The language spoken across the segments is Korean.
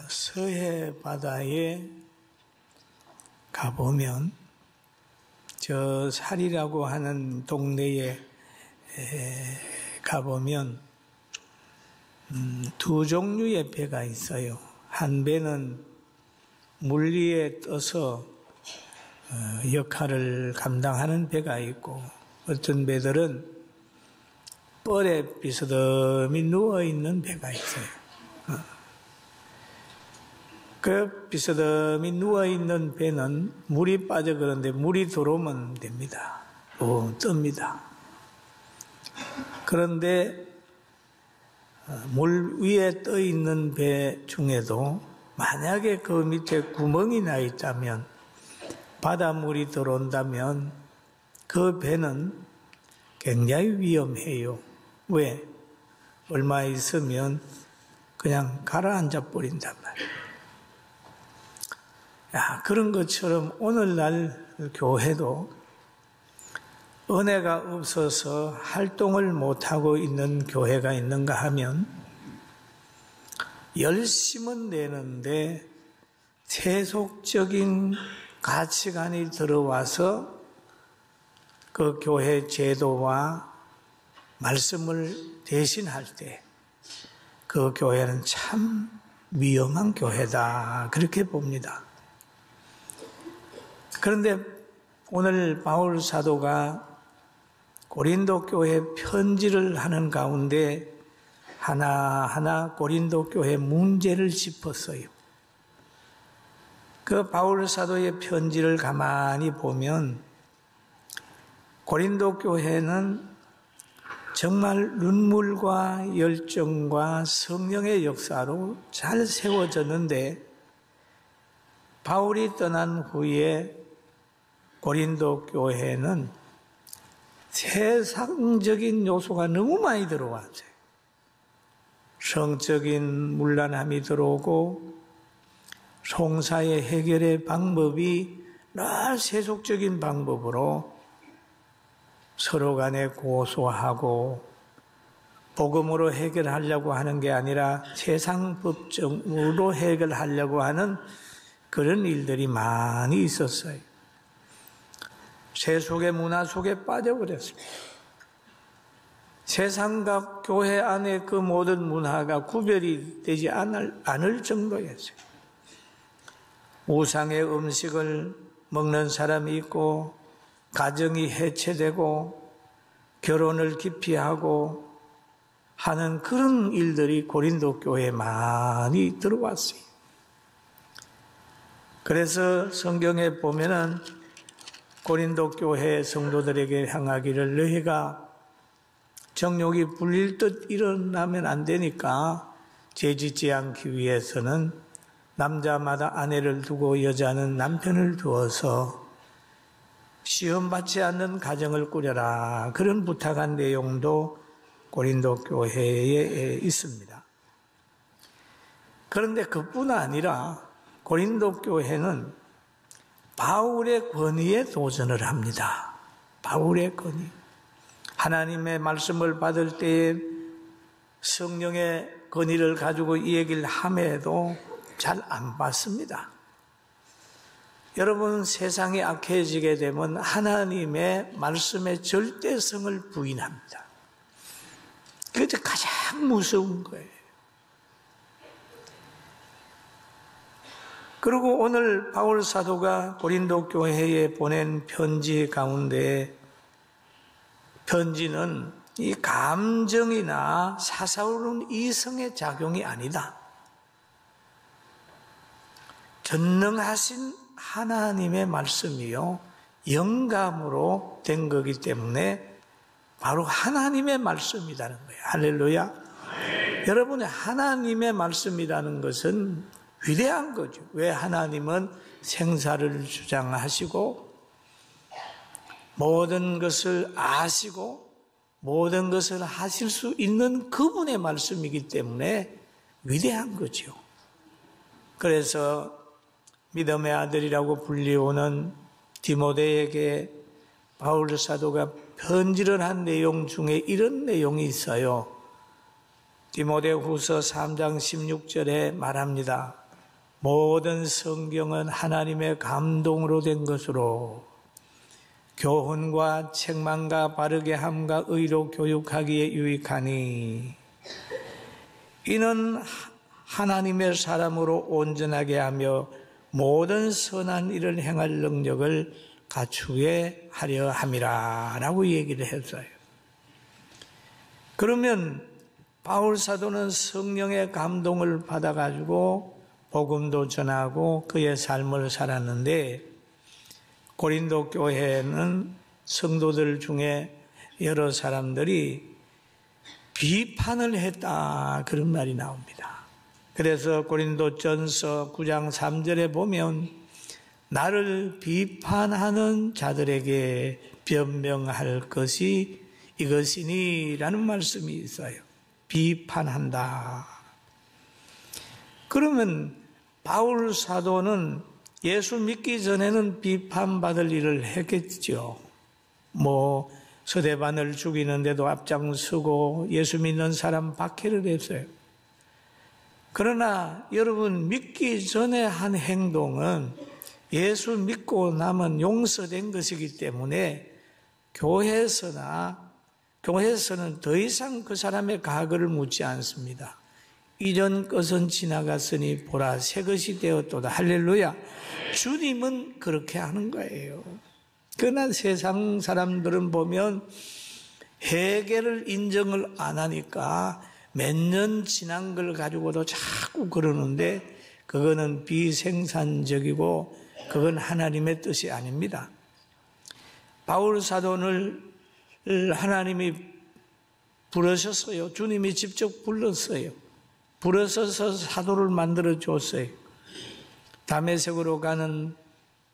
서해 바다에 가보면 저 살이라고 하는 동네에 가보면 두 종류의 배가 있어요. 한 배는 물 위에 떠서 역할을 감당하는 배가 있고, 어떤 배들은 뻘에 비스듬히 누워있는 배가 있어요. 그 비스듬히 누워있는 배는 물이 빠져 그런데 물이 들어오면 됩니다. 뜹니다. 그런데 물 위에 떠 있는 배 중에도 만약에 그 밑에 구멍이 나 있다면, 바닷물이 들어온다면 그 배는 굉장히 위험해요. 왜? 얼마 있으면 그냥 가라앉아 버린단 말이에요. 그런 것처럼 오늘날 교회도 은혜가 없어서 활동을 못하고 있는 교회가 있는가 하면, 열심은 내는데 세속적인 가치관이 들어와서 그 교회 제도와 말씀을 대신할 때 그 교회는 참 위험한 교회다, 그렇게 봅니다. 그런데 오늘 바울 사도가 고린도 교회 편지를 하는 가운데 하나하나 고린도 교회 문제를 짚었어요. 그 바울 사도의 편지를 가만히 보면 고린도 교회는 정말 눈물과 열정과 성령의 역사로 잘 세워졌는데, 바울이 떠난 후에 고린도 교회는 세상적인 요소가 너무 많이 들어왔어요. 성적인 문란함이 들어오고, 송사의 해결의 방법이 늘 세속적인 방법으로 서로 간에 고소하고, 복음으로 해결하려고 하는 게 아니라 세상 법정으로 해결하려고 하는 그런 일들이 많이 있었어요. 세속의 문화 속에 빠져버렸습니다. 세상과 교회 안에 그 모든 문화가 구별이 되지 않을 정도였어요. 우상의 음식을 먹는 사람이 있고, 가정이 해체되고, 결혼을 기피하고 하는 그런 일들이 고린도 교회에 많이 들어왔어요. 그래서 성경에 보면은 고린도 교회 성도들에게 향하기를, 너희가 정욕이 불릴 듯 일어나면 안 되니까 죄짓지 않기 위해서는 남자마다 아내를 두고 여자는 남편을 두어서 시험받지 않는 가정을 꾸려라, 그런 부탁한 내용도 고린도 교회에 있습니다. 그런데 그뿐 아니라 고린도 교회는 바울의 권위에 도전을 합니다. 바울의 권위. 하나님의 말씀을 받을 때에 성령의 권위를 가지고 이 얘기를 함에도 잘 안 받습니다. 여러분, 세상이 악해지게 되면 하나님의 말씀의 절대성을 부인합니다. 그게 가장 무서운 거예요. 그리고 오늘 바울 사도가 고린도 교회에 보낸 편지 가운데, 편지는 이 감정이나 사사로운 이성의 작용이 아니다. 전능하신 하나님의 말씀이요, 영감으로 된 거기 때문에 바로 하나님의 말씀이라는 거예요. 할렐루야. 네. 여러분의 하나님의 말씀이라는 것은 위대한 거죠. 왜? 하나님은 생사를 주장하시고 모든 것을 아시고 모든 것을 하실 수 있는 그분의 말씀이기 때문에 위대한 거죠. 그래서 믿음의 아들이라고 불리우는 디모데에게 바울 사도가 편지를 한 내용 중에 이런 내용이 있어요. 디모데 후서 3장 16절에 말합니다. 모든 성경은 하나님의 감동으로 된 것으로 교훈과 책망과 바르게 함과 의로 교육하기에 유익하니 이는 하나님의 사람으로 온전하게 하며 모든 선한 일을 행할 능력을 갖추게 하려 함이라 라고 얘기를 했어요. 그러면 바울 사도는 성령의 감동을 받아가지고 복음도 전하고 그의 삶을 살았는데 고린도 교회는 성도들 중에 여러 사람들이 비판을 했다 그런 말이 나옵니다. 그래서 고린도전서 9장 3절에 보면 나를 비판하는 자들에게 변명할 것이 이것이니 라는 말씀이 있어요. 비판한다. 그러면 바울 사도는 예수 믿기 전에는 비판받을 일을 했겠죠. 스데반을 죽이는데도 앞장서고 예수 믿는 사람 박해를 했어요. 그러나 여러분 믿기 전에 한 행동은 예수 믿고 나면 용서된 것이기 때문에 교회에서는 더 이상 그 사람의 과거를 묻지 않습니다. 이전 것은 지나갔으니 보라 새 것이 되었도다. 할렐루야. 주님은 그렇게 하는 거예요. 그러나 세상 사람들은 보면 회개를 인정을 안 하니까 몇 년 지난 걸 가지고도 자꾸 그러는데 그거는 비생산적이고 그건 하나님의 뜻이 아닙니다. 바울 사도를 하나님이 부르셨어요. 주님이 직접 불렀어요. 불러서서 사도를 만들어 줬어요. 다메섹으로 가는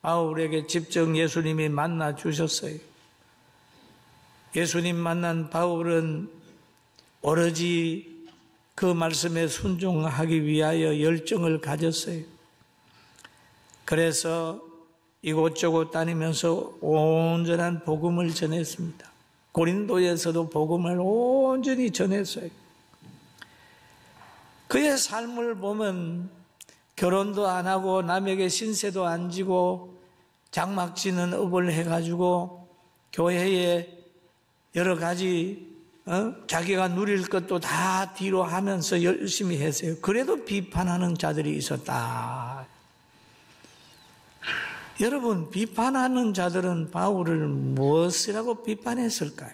바울에게 직접 예수님이 만나 주셨어요. 예수님 만난 바울은 오로지 그 말씀에 순종하기 위하여 열정을 가졌어요. 그래서 이곳저곳 다니면서 온전한 복음을 전했습니다. 고린도에서도 복음을 온전히 전했어요. 그의 삶을 보면 결혼도 안 하고 남에게 신세도 안 지고 장막 지는 업을 해가지고 교회에 여러 가지 자기가 누릴 것도 다 뒤로 하면서 열심히 했어요. 그래도 비판하는 자들이 있었다. 여러분, 비판하는 자들은 바울을 무엇이라고 비판했을까요?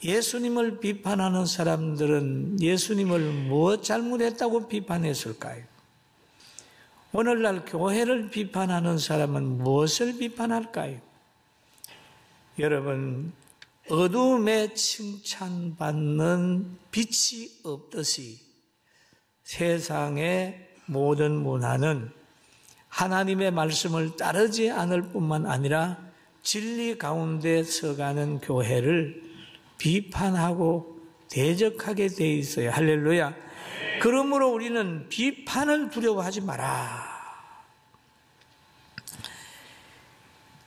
예수님을 비판하는 사람들은 예수님을 무엇 잘못했다고 비판했을까요? 오늘날 교회를 비판하는 사람은 무엇을 비판할까요? 여러분, 어둠에 칭찬받는 빛이 없듯이 세상의 모든 문화는 하나님의 말씀을 따르지 않을 뿐만 아니라 진리 가운데 서가는 교회를 비판하고 대적하게 돼 있어요. 할렐루야. 그러므로 우리는 비판을 두려워하지 마라.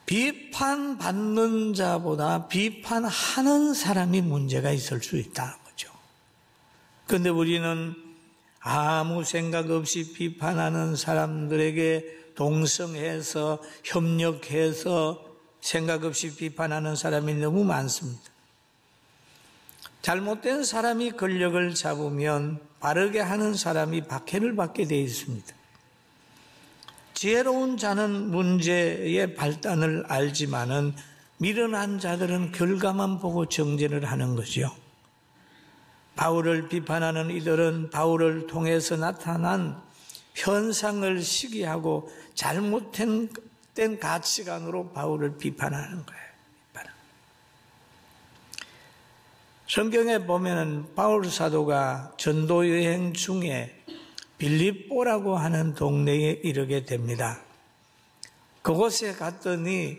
비판받는 자보다 비판하는 사람이 문제가 있을 수 있다는 거죠. 그런데 우리는 아무 생각 없이 비판하는 사람들에게 동성해서 협력해서 생각 없이 비판하는 사람이 너무 많습니다. 잘못된 사람이 권력을 잡으면 바르게 하는 사람이 박해를 받게 되어 있습니다. 지혜로운 자는 문제의 발단을 알지만은 미련한 자들은 결과만 보고 정죄를 하는 거죠. 바울을 비판하는 이들은 바울을 통해서 나타난 현상을 시기하고 잘못된 가치관으로 바울을 비판하는 거예요. 성경에 보면은 바울 사도가 전도 여행 중에 빌립보라고 하는 동네에 이르게 됩니다. 그곳에 갔더니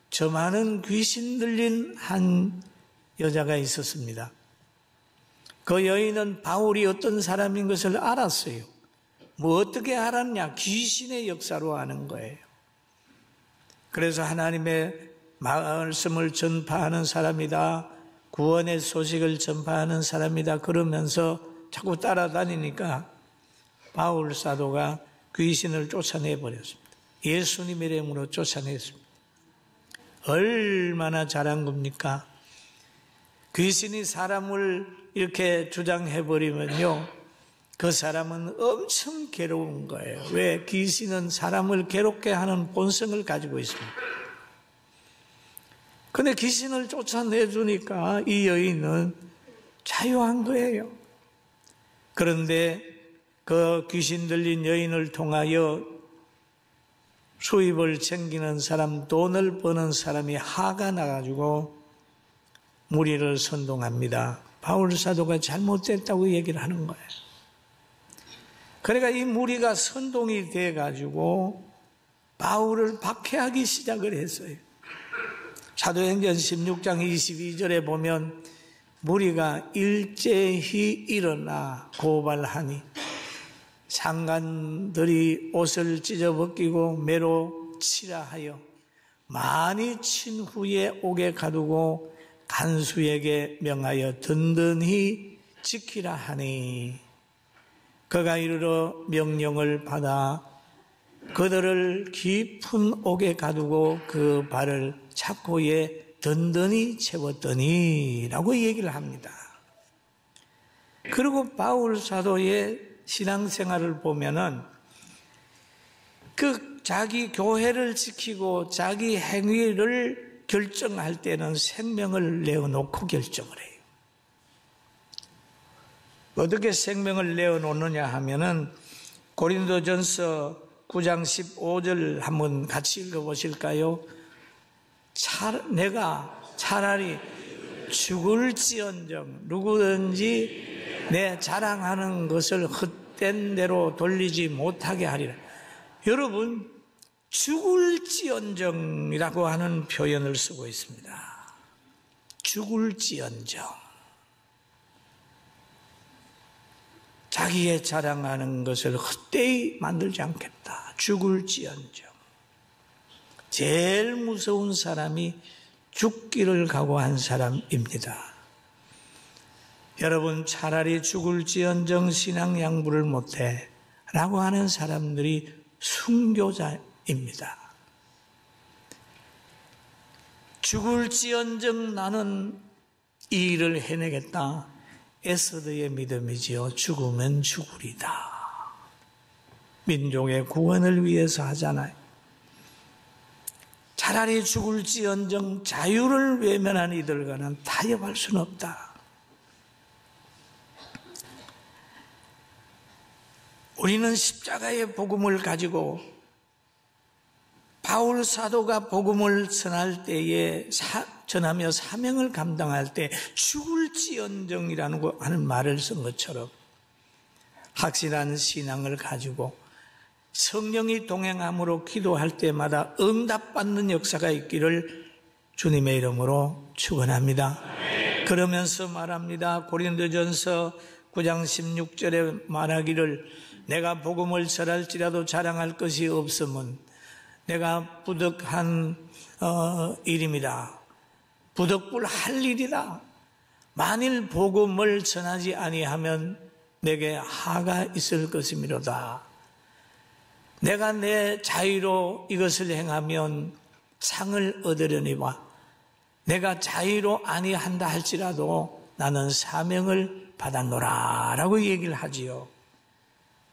저 많은 귀신 들린 한 여자가 있었습니다. 그 여인은 바울이 어떤 사람인 것을 알았어요. 어떻게 알았냐? 귀신의 역사로 아는 거예요. 그래서 하나님의 말씀을 전파하는 사람이다. 구원의 소식을 전파하는 사람이다. 그러면서 자꾸 따라다니니까 바울 사도가 귀신을 쫓아내버렸습니다. 예수님의 이름으로 쫓아냈습니다. 얼마나 잘한 겁니까? 귀신이 사람을 이렇게 주장해버리면요, 그 사람은 엄청 괴로운 거예요. 왜? 귀신은 사람을 괴롭게 하는 본성을 가지고 있습니다. 근데 귀신을 쫓아내주니까 이 여인은 자유한 거예요. 그런데 그 귀신 들린 여인을 통하여 수입을 챙기는 사람, 돈을 버는 사람이 화가 나가지고 무리를 선동합니다. 바울 사도가 잘못됐다고 얘기를 하는 거예요. 그러니까 이 무리가 선동이 돼가지고 바울을 박해하기 시작을 했어요. 사도행전 16장 22절에 보면 무리가 일제히 일어나 고발하니 상관들이 옷을 찢어벗기고 매로 치라 하여 많이 친 후에 옥에 가두고 간수에게 명하여 든든히 지키라 하니 그가 이르러 명령을 받아 그들을 깊은 옥에 가두고 그 발을 착고에 든든히 채웠더니 라고 얘기를 합니다. 그리고 바울 사도의 신앙생활을 보면은 그 자기 교회를 지키고 자기 행위를 결정할 때는 생명을 내어놓고 결정을 해요. 어떻게 생명을 내어놓느냐 하면은 고린도전서 9장 15절 한번 같이 읽어보실까요? 내가 차라리 죽을지언정 누구든지 내 자랑하는 것을 헛된 대로 돌리지 못하게 하리라. 여러분, 죽을지언정이라고 하는 표현을 쓰고 있습니다. 죽을지언정. 자기의 자랑하는 것을 헛되이 만들지 않겠다. 죽을지언정. 제일 무서운 사람이 죽기를 각오한 사람입니다. 여러분, 차라리 죽을지언정 신앙 양보를 못해 라고 하는 사람들이 순교자입니다. 죽을지언정 나는 이 일을 해내겠다. 에스더의 믿음이지요. 죽으면 죽으리다. 민족의 구원을 위해서 하잖아요. 차라리 죽을지언정 자유를 외면한 이들과는 타협할 수는 없다. 우리는 십자가의 복음을 가지고 바울 사도가 복음을 전하며 사명을 감당할 때 죽을지언정이라는 하는 말을 쓴 것처럼 확실한 신앙을 가지고 성령이 동행함으로 기도할 때마다 응답받는 역사가 있기를 주님의 이름으로 축원합니다. 그러면서 말합니다. 고린도전서 9장 16절에 말하기를 내가 복음을 전할지라도 자랑할 것이 없으면 내가 부득한 일입니다. 부득불 할 일이다. 만일 복음을 전하지 아니하면 내게 하가 있을 것이미로다. 내가 내 자유로 이것을 행하면 상을 얻으려니와 내가 자유로 아니한다 할지라도 나는 사명을 받았노라 라고 얘기를 하지요.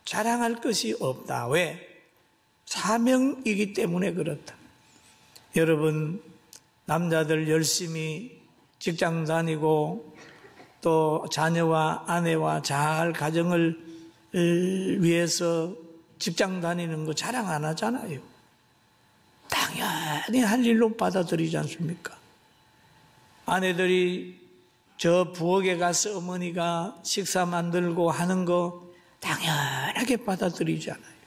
자랑할 것이 없다. 왜? 사명이기 때문에 그렇다. 여러분, 남자들 열심히 직장 다니고 또 자녀와 아내와 잘 가정을 위해서 직장 다니는 거 자랑 안 하잖아요. 당연히 할 일로 받아들이지 않습니까? 아내들이 저 부엌에 가서 어머니가 식사 만들고 하는 거 당연하게 받아들이잖아요.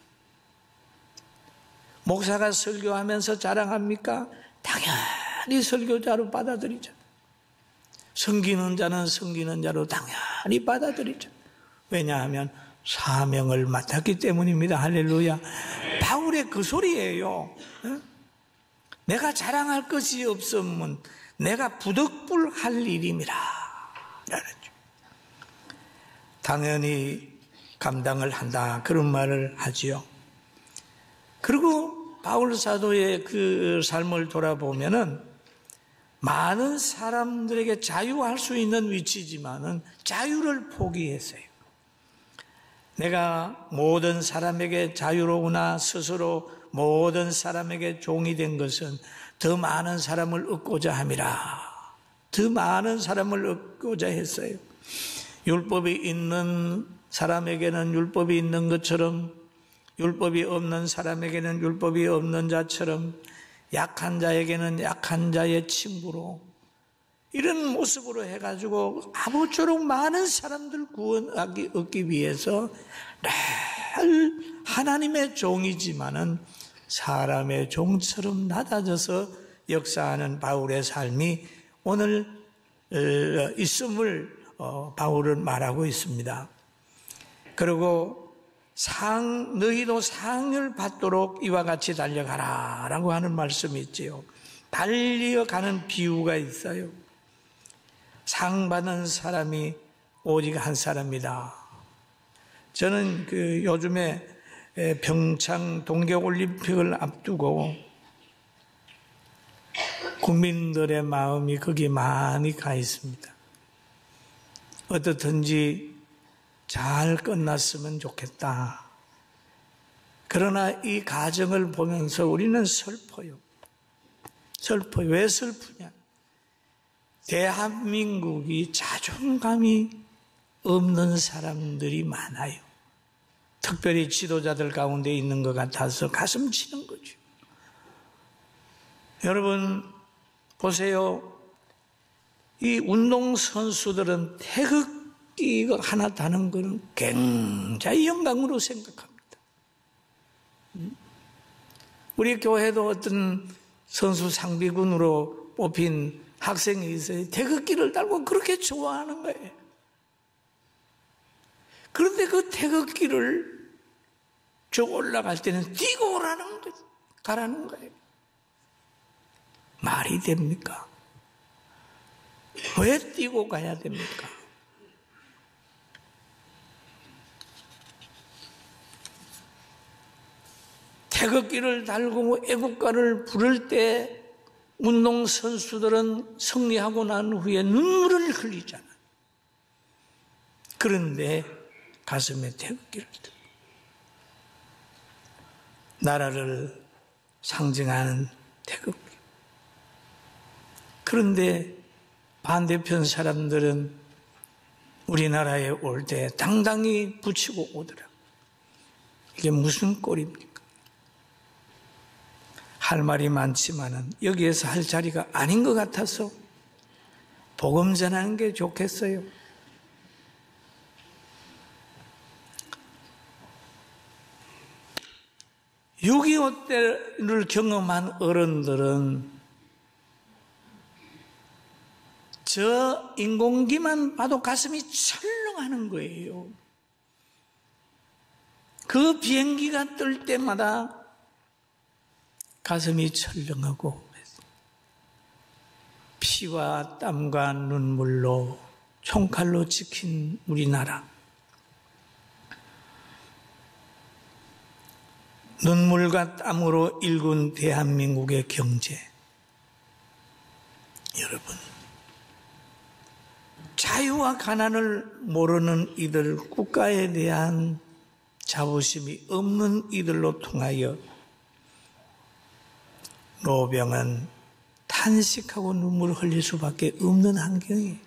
목사가 설교하면서 자랑합니까? 당연히 설교자로 받아들이잖아요. 섬기는 자는 섬기는 자로 당연히 받아들이죠. 왜냐하면 사명을 맡았기 때문입니다. 할렐루야. 바울의 그 소리예요. 내가 자랑할 것이 없으면 내가 부득불할 일임이라. 당연히 감당을 한다. 그런 말을 하지요. 그리고 바울 사도의 그 삶을 돌아보면은 많은 사람들에게 자유할 수 있는 위치지만은 자유를 포기했어요. 내가 모든 사람에게 자유로우나 스스로 모든 사람에게 종이 된 것은 더 많은 사람을 얻고자 함이라. 더 많은 사람을 얻고자 했어요. 율법이 있는 사람에게는 율법이 있는 것처럼, 율법이 없는 사람에게는 율법이 없는 자처럼, 약한 자에게는 약한 자의 친구로, 이런 모습으로 해가지고 아무쪼록 많은 사람들 구원하기 얻기 위해서 늘 하나님의 종이지만은 사람의 종처럼 낮아져서 역사하는 바울의 삶이 오늘 있음을 바울은 말하고 있습니다. 그리고 너희도 상을 받도록 이와 같이 달려가라 라고 하는 말씀이 있지요. 달려가는 비유가 있어요. 상 받는 사람이 오직 한 사람이다. 저는 요즘에 평창 동계올림픽을 앞두고 국민들의 마음이 거기 많이 가 있습니다. 어떻든지 잘 끝났으면 좋겠다. 그러나 이 과정을 보면서 우리는 슬퍼요. 슬퍼요. 왜 슬프냐? 대한민국이 자존감이 없는 사람들이 많아요. 특별히 지도자들 가운데 있는 것 같아서 가슴 치는 거죠. 여러분 보세요. 이 운동선수들은 태극기가 하나 다는 것은 굉장히 영광으로 생각합니다. 우리 교회도 어떤 선수 상비군으로 뽑힌 학생이 있어요. 태극기를 달고 그렇게 좋아하는 거예요. 그런데 그 태극기를 저 올라갈 때는 뛰고 가라는 거예요. 말이 됩니까? 왜 뛰고 가야 됩니까? 태극기를 달고 애국가를 부를 때 운동선수들은 승리하고 난 후에 눈물을 흘리잖아요. 그런데 가슴에 태극기를 들고 나라를 상징하는 태극기. 그런데 반대편 사람들은 우리나라에 올 때 당당히 붙이고 오더라. 이게 무슨 꼴입니까? 할 말이 많지만은 여기에서 할 자리가 아닌 것 같아서 복음 전하는 게 좋겠어요. (6.25) 때를 경험한 어른들은 저 인공기만 봐도 가슴이 철렁하는 거예요. 그 비행기가 뜰 때마다 가슴이 철렁하고 피와 땀과 눈물로 총칼로 지킨 우리나라, 눈물과 땀으로 일군 대한민국의 경제. 여러분, 자유와 가난을 모르는 이들, 국가에 대한 자부심이 없는 이들로 통하여 노병은 탄식하고 눈물을 흘릴 수밖에 없는 환경이에요.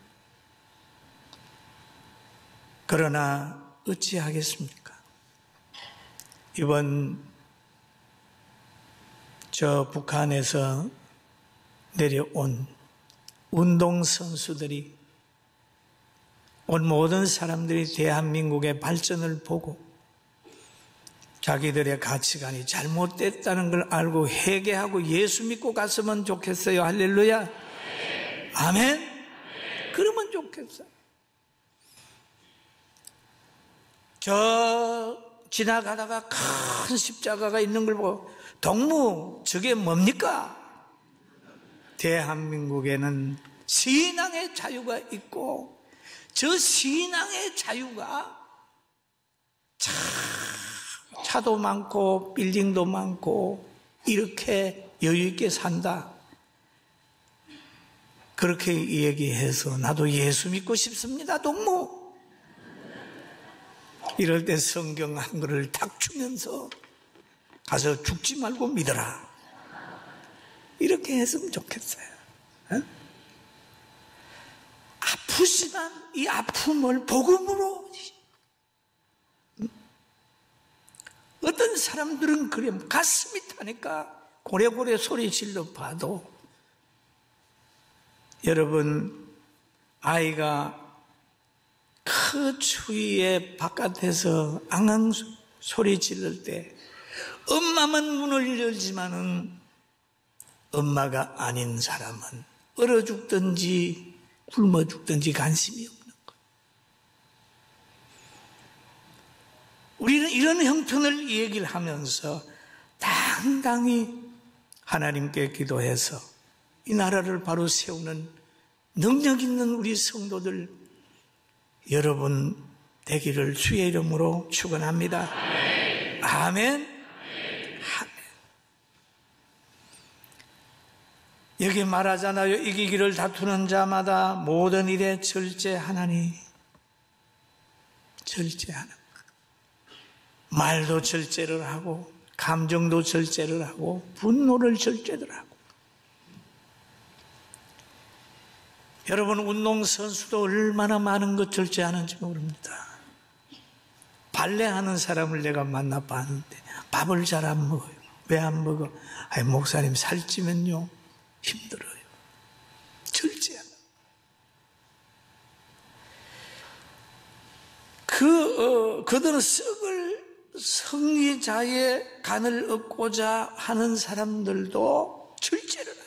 그러나 어찌하겠습니까? 이번 저 북한에서 내려온 운동선수들이, 온 모든 사람들이 대한민국의 발전을 보고 자기들의 가치관이 잘못됐다는 걸 알고 회개하고 예수 믿고 갔으면 좋겠어요. 할렐루야. 아멘. 그러면 좋겠어요. 저 지나가다가 큰 십자가가 있는 걸 보고 동무, 저게 뭡니까? 대한민국에는 신앙의 자유가 있고 저 신앙의 자유가 참 차도 많고 빌딩도 많고 이렇게 여유 있게 산다. 그렇게 얘기해서 나도 예수 믿고 싶습니다, 동무. 이럴 때 성경 한 글을 탁 주면서 가서 죽지 말고 믿어라. 이렇게 했으면 좋겠어요. 어? 아프지만 이 아픔을 복음으로. 어떤 사람들은 그래 가슴이 타니까 고래고래 소리 질러 봐도, 여러분, 아이가 그 추위에 바깥에서 앙앙 소리 지를 때 엄마만 문을 열지만은 엄마가 아닌 사람은 얼어 죽든지 굶어 죽든지 관심이 없는 거예요. 우리는 이런 형편을 얘기를 하면서 당당히 하나님께 기도해서 이 나라를 바로 세우는 능력 있는 우리 성도들 여러분 되기를 주의 이름으로 축원합니다. 아멘. 아멘. 여기 말하잖아요. 이기기를 다투는 자마다 모든 일에 절제하나니. 절제하는 것. 말도 절제를 하고 감정도 절제를 하고 분노를 절제를 하고. 여러분, 운동선수도 얼마나 많은 것 절제하는지 모릅니다. 발레하는 사람을 내가 만나봤는데 밥을 잘 안 먹어요. 왜 안 먹어? 아니, 목사님 살찌면요 힘들어요. 절제하는. 그들은 썩을 성리자의 간을 얻고자 하는 사람들도 절제를 합니다.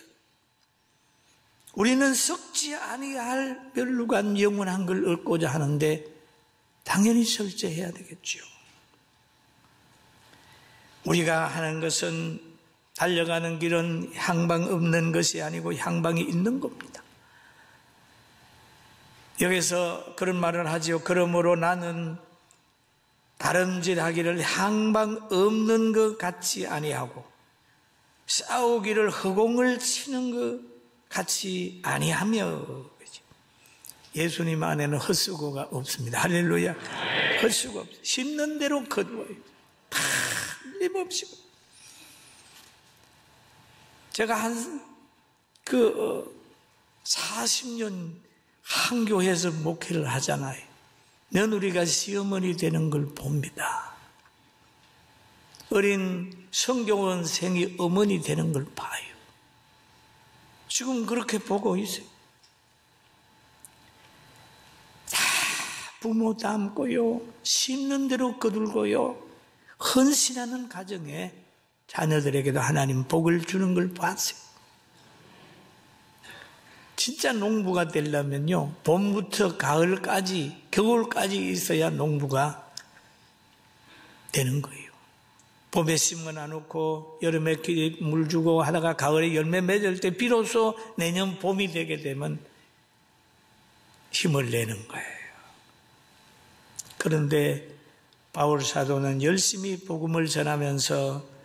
우리는 썩지 아니할 멸루관 영원한 걸 얻고자 하는데 당연히 절제해야 되겠죠. 우리가 하는 것은, 달려가는 길은 향방 없는 것이 아니고 향방이 있는 겁니다. 여기서 그런 말을 하지요. 그러므로 나는 다름질하기를 향방 없는 것 같지 아니하고 싸우기를 허공을 치는 것 같이 아니하며. 예수님 안에는 헛수고가 없습니다. 할렐루야. 헛수고 없어요. 심는 대로 거두어요. 틀림없이. 제가 한 40년 한교회에서 목회를 하잖아요. 며느리가 시어머니 되는 걸 봅니다. 어린 성교원생이 어머니 되는 걸 봐요. 지금 그렇게 보고 있어요. 다 부모 닮고요, 심는 대로 거둘고요, 헌신하는 가정에 자녀들에게도 하나님 복을 주는 걸 봤어요. 진짜 농부가 되려면요, 봄부터 가을까지, 겨울까지 있어야 농부가 되는 거예요. 봄에 심어놔놓고 여름에 물 주고 하다가 가을에 열매 맺을 때 비로소 내년 봄이 되게 되면 힘을 내는 거예요. 그런데 바울 사도는 열심히 복음을 전하면서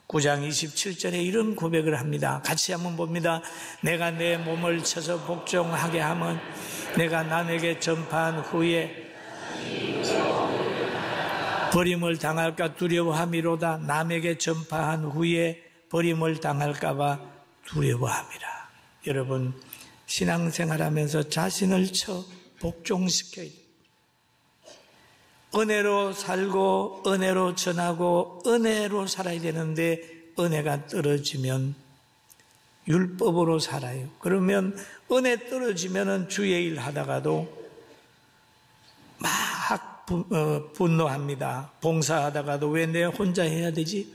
9장 27절에 이런 고백을 합니다. 같이 한번 봅니다. 내가 내 몸을 쳐서 복종하게 하면 내가 남에게 전파한 후에 버림을 당할까 두려워함이로다. 남에게 전파한 후에 버림을 당할까 봐 두려워함이라. 여러분, 신앙생활하면서 자신을 쳐 복종시켜야 돼요. 은혜로 살고 은혜로 전하고 은혜로 살아야 되는데 은혜가 떨어지면 율법으로 살아요. 그러면 은혜 떨어지면 주의 일 하다가도 막 분노합니다. 봉사하다가도 왜 내 혼자 해야 되지?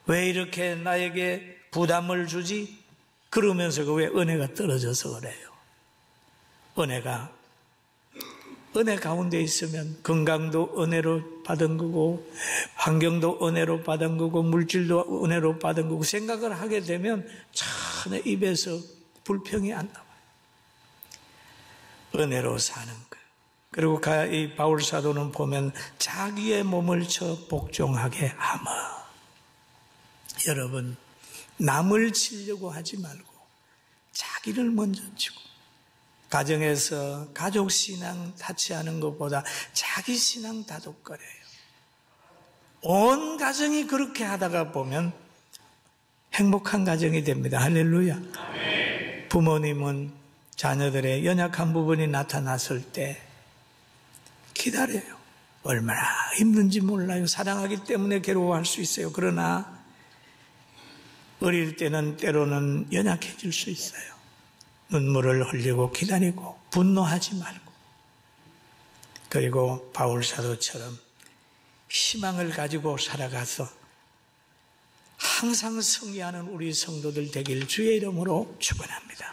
왜 이렇게 나에게 부담을 주지? 그러면서 왜 은혜가 떨어져서 그래요. 은혜 가운데 있으면 건강도 은혜로 받은 거고 환경도 은혜로 받은 거고 물질도 은혜로 받은 거고 생각을 하게 되면 전혀 입에서 불평이 안 나와요. 은혜로 사는 거. 그리고 이 바울 사도는 보면 자기의 몸을 쳐 복종하게 하며, 여러분, 남을 치려고 하지 말고 자기를 먼저 치고, 가정에서 가족 신앙 타치하는 것보다 자기 신앙 다독거려요. 온 가정이 그렇게 하다가 보면 행복한 가정이 됩니다. 할렐루야. 부모님은 자녀들의 연약한 부분이 나타났을 때 기다려요. 얼마나 힘든지 몰라요. 사랑하기 때문에 괴로워할 수 있어요. 그러나 어릴 때는 때로는 연약해질 수 있어요. 눈물을 흘리고 기다리고 분노하지 말고, 그리고 바울 사도처럼 희망을 가지고 살아가서 항상 승리하는 우리 성도들 되길 주의 이름으로 축원합니다.